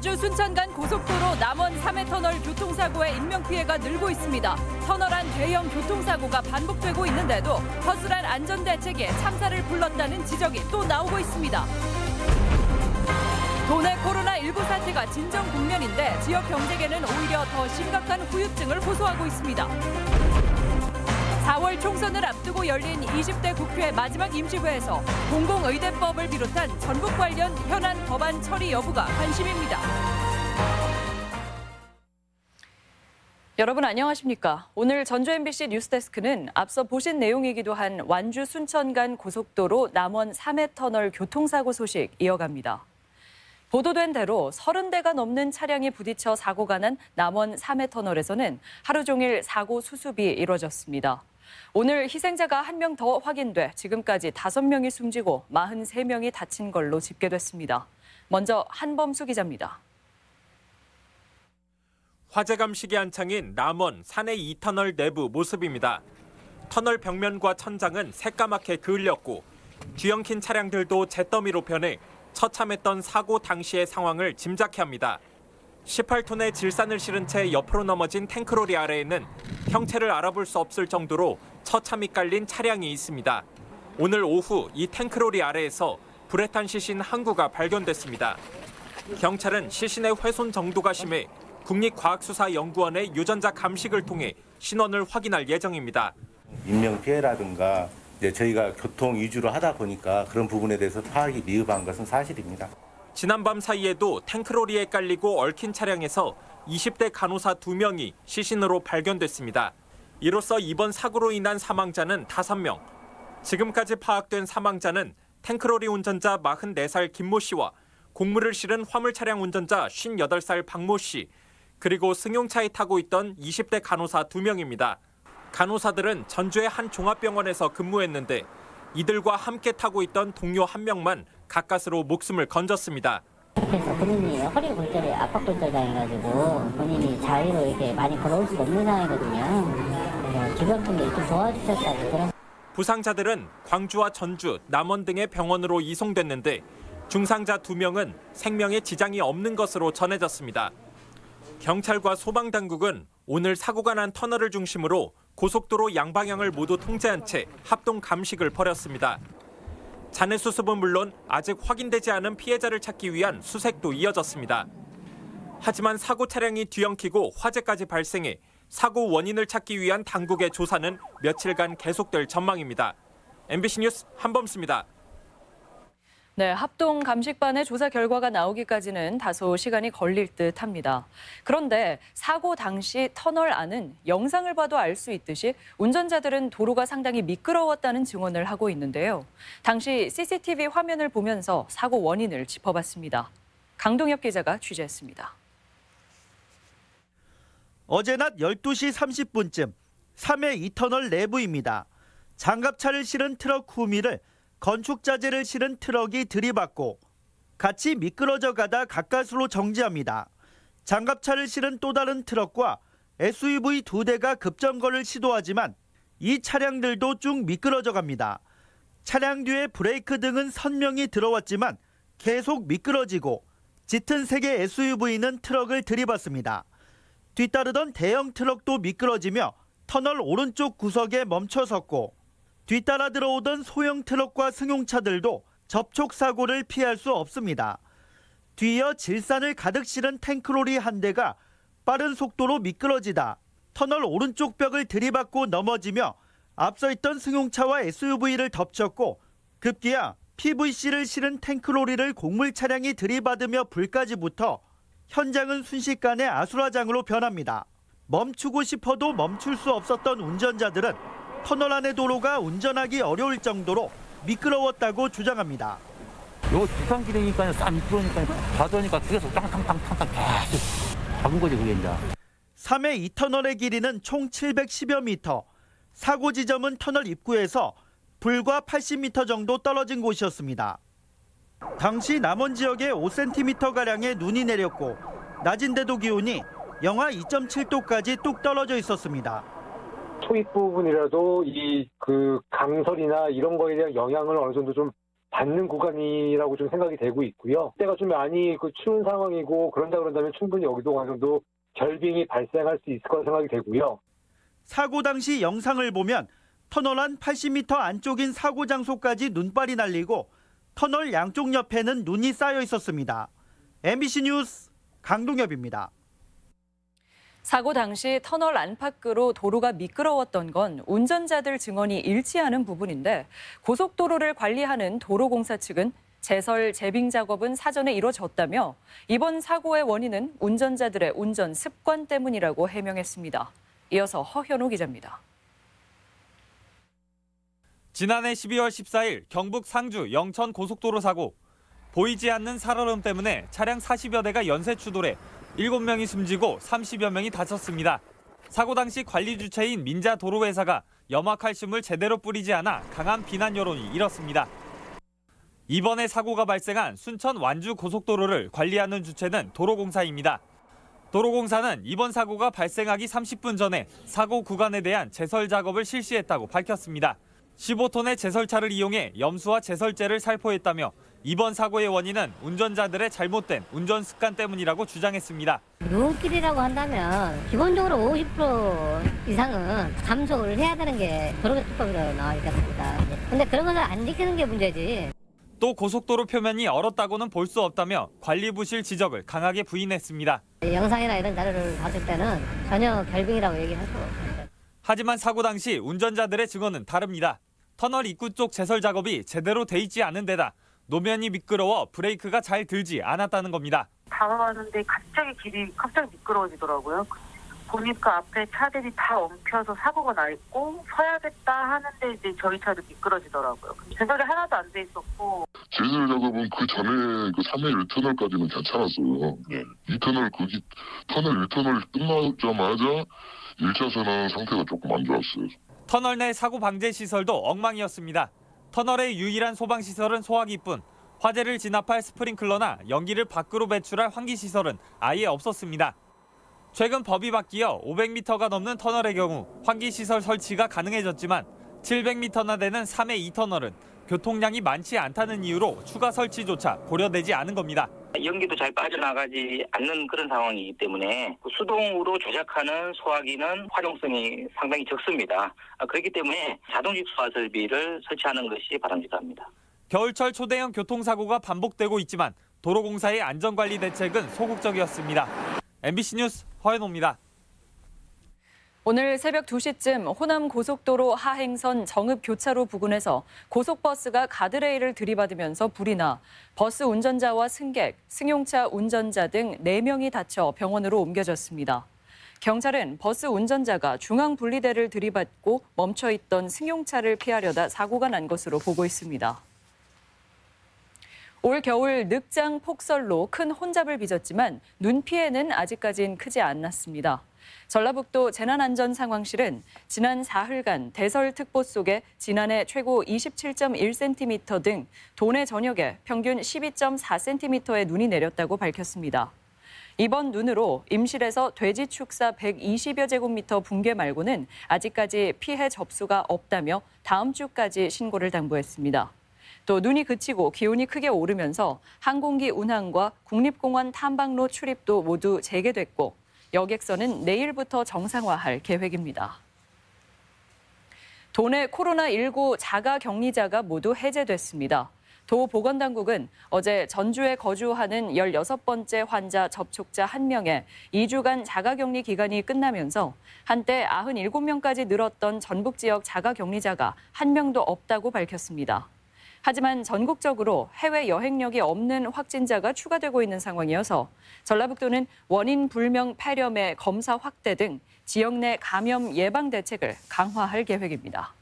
완주 순천 간 고속도로 남원 3회 터널 교통사고의 인명피해가 늘고 있습니다. 터널 안 대형 교통사고가 반복되고 있는데도 허술한 안전대책에 참사를 불렀다는 지적이 또 나오고 있습니다. 도내 코로나19 사태가 진정 국면인데 지역 경제계는 오히려 더 심각한 후유증을 호소하고 있습니다. 4월 총선을 앞두고 열린 20대 국회 마지막 임시회에서 공공의대법을 비롯한 전북 관련 현안 법안 처리 여부가 관심입니다. 여러분 안녕하십니까? 오늘 전주 MBC 뉴스데스크는 앞서 보신 내용이기도 한 완주 순천 간 고속도로 남원 3회 터널 교통사고 소식 이어갑니다. 보도된 대로 30대가 넘는 차량이 부딪혀 사고가 난 남원 3회 터널에서는 하루 종일 사고 수습이 이뤄졌습니다. 오늘 희생자가 1명 더 확인돼 지금까지 5명이 숨지고 43명이 다친 걸로 집계됐습니다. 먼저 한범수 기자입니다. 화재 감식이 한창인 남원 산해 2터널 내부 모습입니다. 터널 벽면과 천장은 새까맣게 그을렸고 뒤엉킨 차량들도 잿더미로 변해 처참했던 사고 당시의 상황을 짐작케 합니다. 18톤의 질산을 실은 채 옆으로 넘어진 탱크로리 아래에는 형체를 알아볼 수 없을 정도로 처참히 깔린 차량이 있습니다. 오늘 오후 이 탱크로리 아래에서 불에 탄 시신 한 구가 발견됐습니다. 경찰은 시신의 훼손 정도가 심해 국립과학수사연구원의 유전자 감식을 통해 신원을 확인할 예정입니다. 인명피해라든가 저희가 교통 위주로 하다 보니까 그런 부분에 대해서 파악이 미흡한 것은 사실입니다. 지난밤 사이에도 탱크로리에 깔리고 얽힌 차량에서 20대 간호사 2명이 시신으로 발견됐습니다. 이로써 이번 사고로 인한 사망자는 5명. 지금까지 파악된 사망자는 탱크로리 운전자 44살 김모 씨와 곡물을 실은 화물 차량 운전자 58살 박모 씨, 그리고 승용차에 타고 있던 20대 간호사 2명입니다. 간호사들은 전주의 한 종합병원에서 근무했는데 이들과 함께 타고 있던 동료 1명만 가까스로 목숨을 건졌습니다. 그래서 본인이 허리 골절에 압박골절 당해가지고 본인이 자유로 이렇게 많이 걸어올 수가 없는 상황이거든요. 그래서 주변 분들이 좀 도와주셨다고 그런. 부상자들은 광주와 전주, 남원 등의 병원으로 이송됐는데 중상자 2명은 생명에 지장이 없는 것으로 전해졌습니다. 경찰과 소방당국은 오늘 사고가 난 터널을 중심으로 고속도로 양방향을 모두 통제한 채 합동 감식을 벌였습니다. 잔해 수습은 물론 아직 확인되지 않은 피해자를 찾기 위한 수색도 이어졌습니다. 하지만 사고 차량이 뒤엉키고 화재까지 발생해 사고 원인을 찾기 위한 당국의 조사는 며칠간 계속될 전망입니다. MBC 뉴스 한범수입니다. 네, 합동 감식반의 조사 결과가 나오기까지는 다소 시간이 걸릴 듯합니다. 그런데 사고 당시 터널 안은 영상을 봐도 알 수 있듯이 운전자들은 도로가 상당히 미끄러웠다는 증언을 하고 있는데요. 당시 CCTV 화면을 보면서 사고 원인을 짚어봤습니다. 강동엽 기자가 취재했습니다. 어제 낮 12시 30분쯤 3회 2터널 내부입니다. 장갑차를 실은 트럭 후미를 건축자재를 실은 트럭이 들이받고 같이 미끄러져 가다 가까스로 정지합니다. 장갑차를 실은 또 다른 트럭과 SUV 2대가 급정거를 시도하지만 이 차량들도 쭉 미끄러져 갑니다. 차량 뒤에 브레이크 등은 선명히 들어왔지만 계속 미끄러지고 짙은 색의 SUV는 트럭을 들이받습니다. 뒤따르던 대형 트럭도 미끄러지며 터널 오른쪽 구석에 멈춰섰고 뒤따라 들어오던 소형 트럭과 승용차들도 접촉 사고를 피할 수 없습니다. 뒤이어 질산을 가득 실은 탱크로리 한 대가 빠른 속도로 미끄러지다 터널 오른쪽 벽을 들이받고 넘어지며 앞서 있던 승용차와 SUV를 덮쳤고 급기야 PVC를 실은 탱크로리를 곡물 차량이 들이받으며 불까지 붙어 현장은 순식간에 아수라장으로 변합니다. 멈추고 싶어도 멈출 수 없었던 운전자들은 터널 안의 도로가 운전하기 어려울 정도로 미끄러웠다고 주장합니다. 이거 주산길이니까 싼 미끄러우니까 가더니까 계속 땅땅땅땅땅 계속 박은 거지 그게 이제. 3회 2터널의 길이는 총 710여 미터. 사고 지점은 터널 입구에서 불과 80m 정도 떨어진 곳이었습니다. 당시 남원 지역에 5cm가량의 눈이 내렸고 낮인데도 기온이 영하 2.7도까지 뚝 떨어져 있었습니다. 초입 부분이라도 이 강설이나 이런 거에 대한 영향을 어느 정도 좀 받는 구간이라고 좀 생각이 되고 있고요. 때가 좀 많이 추운 상황이고 그런다면 충분히 여기도 어느 정도 결빙이 발생할 수 있을 거라 생각이 되고요. 사고 당시 영상을 보면 터널 안 80m 안쪽인 사고 장소까지 눈발이 날리고 터널 양쪽 옆에는 눈이 쌓여 있었습니다. MBC 뉴스 강동엽입니다. 사고 당시 터널 안팎으로 도로가 미끄러웠던 건 운전자들 증언이 일치하는 부분인데 고속도로를 관리하는 도로공사 측은 제설, 재빙 작업은 사전에 이뤄졌다며 이번 사고의 원인은 운전자들의 운전 습관 때문이라고 해명했습니다. 이어서 허현호 기자입니다. 지난해 12월 14일 경북 상주 영천 고속도로 사고. 보이지 않는 살얼음 때문에 차량 40여 대가 연쇄 추돌해 7명이 숨지고 30여 명이 다쳤습니다. 사고 당시 관리 주체인 민자도로회사가 염화칼슘을 제대로 뿌리지 않아 강한 비난 여론이 일었습니다. 이번에 사고가 발생한 순천 완주 고속도로를 관리하는 주체는 도로공사입니다. 도로공사는 이번 사고가 발생하기 30분 전에 사고 구간에 대한 제설 작업을 실시했다고 밝혔습니다. 15톤의 제설차를 이용해 염수와 제설제를 살포했다며 이번 사고의 원인은 운전자들의 잘못된 운전 습관 때문이라고 주장했습니다. 눈길이라고 한다면 기본적으로 50% 이상은 감속을 해야 되는 게 도로교통법으로 나와 있습니다. 근데 그런 것을 안 지키는 게 문제지. 또 고속도로 표면이 얼었다고는 볼 수 없다며 관리 부실 지적을 강하게 부인했습니다. 영상이나 이런 자료를 봤을 때는 전혀 결빙이라고 얘기할 수 없습니다. 하지만 사고 당시 운전자들의 증언은 다릅니다. 터널 입구 쪽 제설 작업이 제대로 돼 있지 않은 데다 노면이 미끄러워 브레이크가 잘 들지 않았다는 겁니다. 다가가는데 길이 갑자기 미끄러워지더라고요. 보니까 앞에 차들이 다 엉켜서 사고가 나 있고 서야겠다 하는데 이제 저희 차도 미끄러지더라고요. 제설이 하나도 안 돼 있었고. 제설 작업은 그 전에 그 3회 1터널까지는 괜찮았어요. 네. 2터널 터널 1터널 끝나자마자 1차선은 상태가 조금 안 좋았어요. 터널 내 사고 방제 시설도 엉망이었습니다. 터널의 유일한 소방 시설은 소화기뿐 화재를 진압할 스프링클러나 연기를 밖으로 배출할 환기 시설은 아예 없었습니다. 최근 법이 바뀌어 500m가 넘는 터널의 경우 환기 시설 설치가 가능해졌지만 700m나 되는 3회 2터널은 교통량이 많지 않다는 이유로 추가 설치조차 고려되지 않은 겁니다. 연기도 잘 빠져나가지 않는 그런 상황이기 때문에 수동으로 조작하는 소화기는 활용성이 상당히 적습니다. 그렇기 때문에 자동식 소화 설비를 설치하는 것이 바람직합니다. 겨울철 초대형 교통사고가 반복되고 있지만 도로공사의 안전관리 대책은 소극적이었습니다. MBC 뉴스 허연호입니다. 오늘 새벽 2시쯤 호남 고속도로 하행선 정읍 교차로 부근에서 고속버스가 가드레일을 들이받으면서 불이 나 버스 운전자와 승객, 승용차 운전자 등 4명이 다쳐 병원으로 옮겨졌습니다. 경찰은 버스 운전자가 중앙분리대를 들이받고 멈춰있던 승용차를 피하려다 사고가 난 것으로 보고 있습니다. 올 겨울 늑장 폭설로 큰 혼잡을 빚었지만 눈 피해는 아직까진 크지 않았습니다. 전라북도 재난안전상황실은 지난 사흘간 대설특보 속에 지난해 최고 27.1cm 등 도내 전역에 평균 12.4cm의 눈이 내렸다고 밝혔습니다. 이번 눈으로 임실에서 돼지 축사 120여 제곱미터 붕괴 말고는 아직까지 피해 접수가 없다며 다음 주까지 신고를 당부했습니다. 또 눈이 그치고 기온이 크게 오르면서 항공기 운항과 국립공원 탐방로 출입도 모두 재개됐고 여객선은 내일부터 정상화할 계획입니다. 도내 코로나19 자가격리자가 모두 해제됐습니다. 도보건당국은 어제 전주에 거주하는 16번째 환자 접촉자 1명의 2주간 자가격리 기간이 끝나면서 한때 97명까지 늘었던 전북 지역 자가격리자가 1명도 없다고 밝혔습니다. 하지만 전국적으로 해외 여행력이 없는 확진자가 추가되고 있는 상황이어서 전라북도는 원인 불명 폐렴의 검사 확대 등 지역 내 감염 예방 대책을 강화할 계획입니다.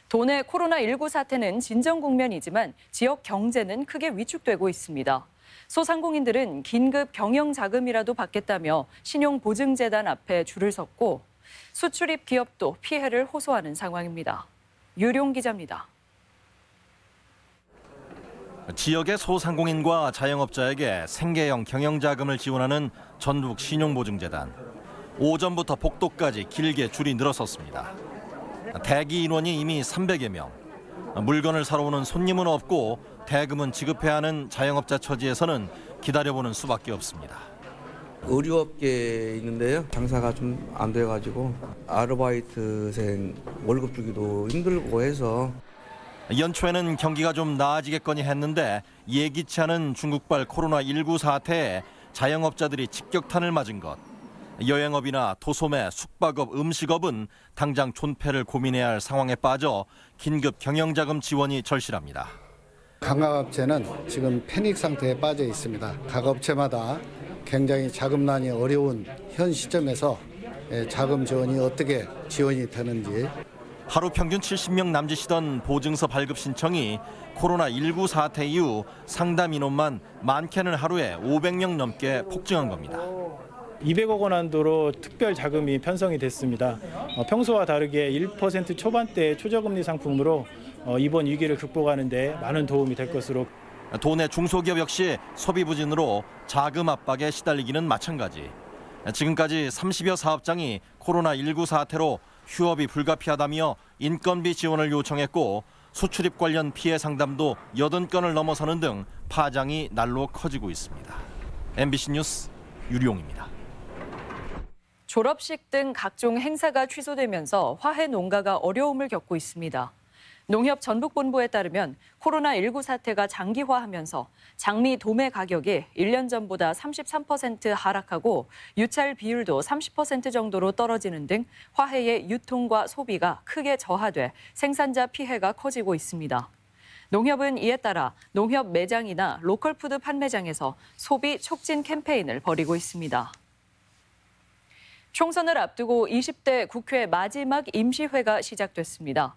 도내 코로나19 사태는 진정 국면이지만 지역 경제는 크게 위축되고 있습니다. 소상공인들은 긴급 경영 자금이라도 받겠다며 신용보증재단 앞에 줄을 섰고 수출입 기업도 피해를 호소하는 상황입니다. 유룡 기자입니다. 지역의 소상공인과 자영업자에게 생계형 경영자금을 지원하는 전북 신용보증재단. 오전부터 복도까지 길게 줄이 늘어섰습니다. 대기 인원이 이미 300여 명. 물건을 사러 오는 손님은 없고 대금은 지급해야 하는 자영업자 처지에서는 기다려보는 수밖에 없습니다. 의류업계에 있는데요. 장사가 좀 안 돼가지고 아르바이트생 월급 주기도 힘들고 해서 연초에는 경기가 좀 나아지겠거니 했는데 예기치 않은 중국발 코로나19 사태에 자영업자들이 직격탄을 맞은 것. 여행업이나 도소매, 숙박업, 음식업은 당장 존폐를 고민해야 할 상황에 빠져 긴급 경영자금 지원이 절실합니다. 관광업체는 지금 패닉 상태에 빠져 있습니다. 각 업체마다 굉장히 자금난이 어려운 현 시점에서 자금 지원이 어떻게 지원이 되는지. 하루 평균 70명 남짓이던 보증서 발급 신청이 코로나19 사태 이후 상담 인원만 많게는 하루에 500명 넘게 폭증한 겁니다. 200억 원 한도로 특별 자금이 편성이 됐습니다. 평소와 다르게 1% 초반대 초저금리 상품으로 이번 위기를 극복하는 데 많은 도움이 될 것으로. 도내 중소기업 역시 소비 부진으로 자금 압박에 시달리기는 마찬가지. 지금까지 30여 사업장이 코로나19 사태로 휴업이 불가피하다며 인건비 지원을 요청했고 수출입 관련 피해 상담도 80건을 넘어서는 등 파장이 날로 커지고 있습니다. MBC 뉴스 유리용입니다. 졸업식 등 각종 행사가 취소되면서 화훼 농가가 어려움을 겪고 있습니다. 농협 전북본부에 따르면 코로나19 사태가 장기화하면서 장미 도매 가격이 1년 전보다 33% 하락하고 유찰 비율도 30% 정도로 떨어지는 등 화훼의 유통과 소비가 크게 저하돼 생산자 피해가 커지고 있습니다. 농협은 이에 따라 농협 매장이나 로컬푸드 판매장에서 소비 촉진 캠페인을 벌이고 있습니다. 총선을 앞두고 20대 국회 마지막 임시회가 시작됐습니다.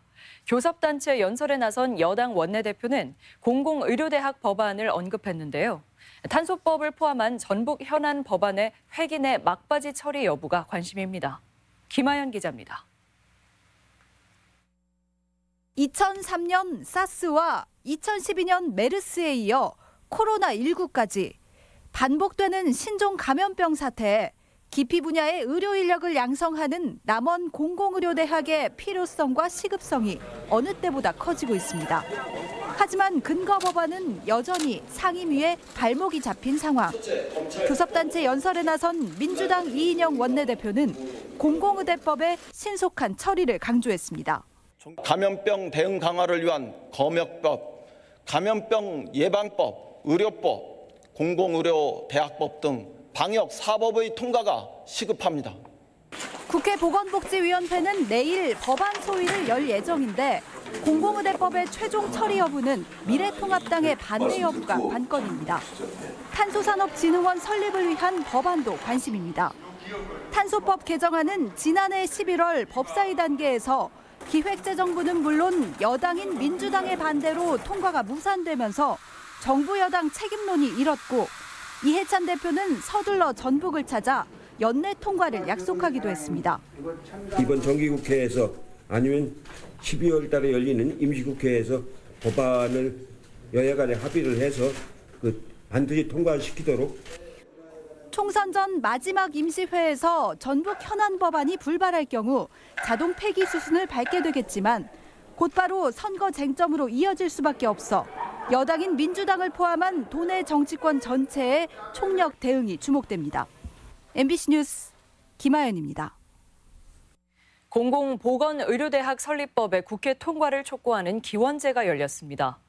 교섭단체 연설에 나선 여당 원내대표는 공공의료대학 법안을 언급했는데요. 탄소법을 포함한 전북 현안 법안의 회기내 막바지 처리 여부가 관심입니다. 김하연 기자입니다. 2003년 사스와 2012년 메르스에 이어 코로나19까지 반복되는 신종 감염병 사태에 기피 분야의 의료 인력을 양성하는 남원 공공의료대학의 필요성과 시급성이 어느 때보다 커지고 있습니다. 하지만 근거 법안은 여전히 상임위에 발목이 잡힌 상황. 교섭단체 연설에 나선 민주당 이인영 원내대표는 공공의대법의 신속한 처리를 강조했습니다. 감염병 대응 강화를 위한 검역법, 감염병 예방법, 의료법, 공공의료대학법 등 방역 사법의 통과가 시급합니다. 국회 보건복지위원회는 내일 법안 소위를 열 예정인데 공공의대법의 최종 처리 여부는 미래통합당의 반대 여부가 관건입니다. 탄소산업진흥원 설립을 위한 법안도 관심입니다. 탄소법 개정안은 지난해 11월 법사위 단계에서 기획재정부는 물론 여당인 민주당의 반대로 통과가 무산되면서 정부 여당 책임론이 일었고 이해찬 대표는 서둘러 전북을 찾아 연내 통과를 약속하기도 했습니다. 이번 정기국회에서 아니면 12월 달에 열리는 임시국회에서 법안을 여야 간에 합의를 해서 반드시 통과시키도록. 총선 전 마지막 임시회에서 전북 현안 법안이 불발할 경우 자동 폐기 수순을 밟게 되겠지만 곧바로 선거 쟁점으로 이어질 수밖에 없어 여당인 민주당을 포함한 도내 정치권 전체의 총력 대응이 주목됩니다. MBC 뉴스 김하연입니다. 공공보건의료대학 설립법의 국회 통과를 촉구하는 기원제가 열렸습니다.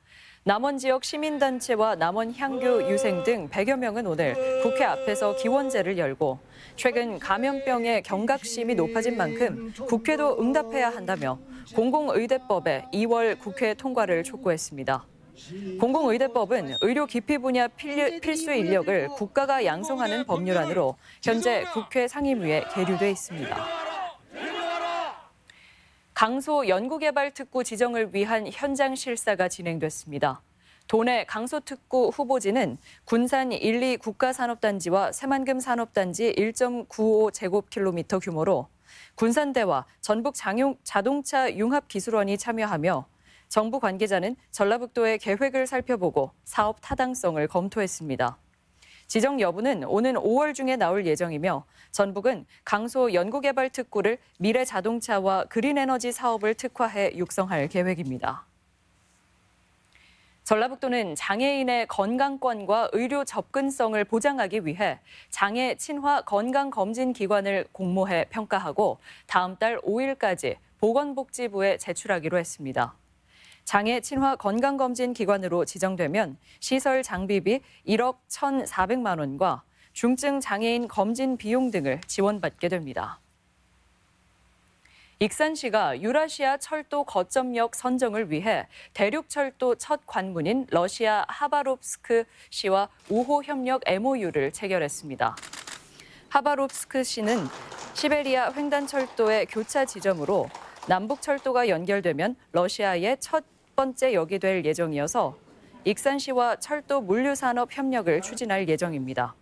남원 지역 시민단체와 남원 향교 유생 등 100여 명은 오늘 국회 앞에서 기원제를 열고 최근 감염병의 경각심이 높아진 만큼 국회도 응답해야 한다며 공공의대법의 2월 국회 통과를 촉구했습니다. 공공의대법은 의료 기피 분야 필수 인력을 국가가 양성하는 법률안으로 현재 국회 상임위에 계류돼 있습니다. 강소 연구개발특구 지정을 위한 현장 실사가 진행됐습니다. 도내 강소특구 후보지는 군산 1, 2 국가산업단지와 새만금 산업단지 1.95제곱킬로미터 규모로 군산대와 전북 자동차 융합기술원이 참여하며 정부 관계자는 전라북도의 계획을 살펴보고 사업 타당성을 검토했습니다. 지정 여부는 오는 5월 중에 나올 예정이며 전북은 강소 연구개발 특구를 미래자동차와 그린에너지 사업을 특화해 육성할 계획입니다. 전라북도는 장애인의 건강권과 의료 접근성을 보장하기 위해 장애 친화 건강검진기관을 공모해 평가하고 다음 달 5일까지 보건복지부에 제출하기로 했습니다. 장애 친화 건강검진기관으로 지정되면 시설 장비비 1억 1,400만 원과 중증 장애인 검진 비용 등을 지원받게 됩니다. 익산시가 유라시아 철도 거점역 선정을 위해 대륙철도 첫 관문인 러시아 하바롭스크 시와 우호 협력 MOU를 체결했습니다. 하바롭스크 시는 시베리아 횡단철도의 교차 지점으로 남북철도가 연결되면 러시아의 첫 번째 역이 될 예정이어서 익산시와 철도 물류산업 협력을 추진할 예정입니다.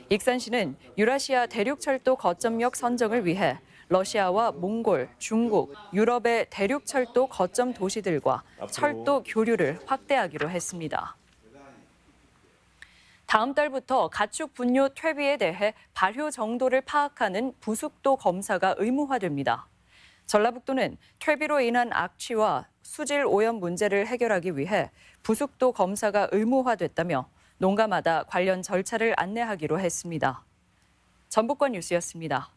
익산시는 유라시아 대륙철도 거점역 선정을 위해 러시아와 몽골, 중국, 유럽의 대륙철도 거점 도시들과 철도 교류를 확대하기로 했습니다. 다음 달부터 가축 분뇨 퇴비에 대해 발효 정도를 파악하는 부숙도 검사가 의무화됩니다. 전라북도는 퇴비로 인한 악취와 수질 오염 문제를 해결하기 위해 부숙도 검사가 의무화됐다며 농가마다 관련 절차를 안내하기로 했습니다. 전북권 뉴스였습니다.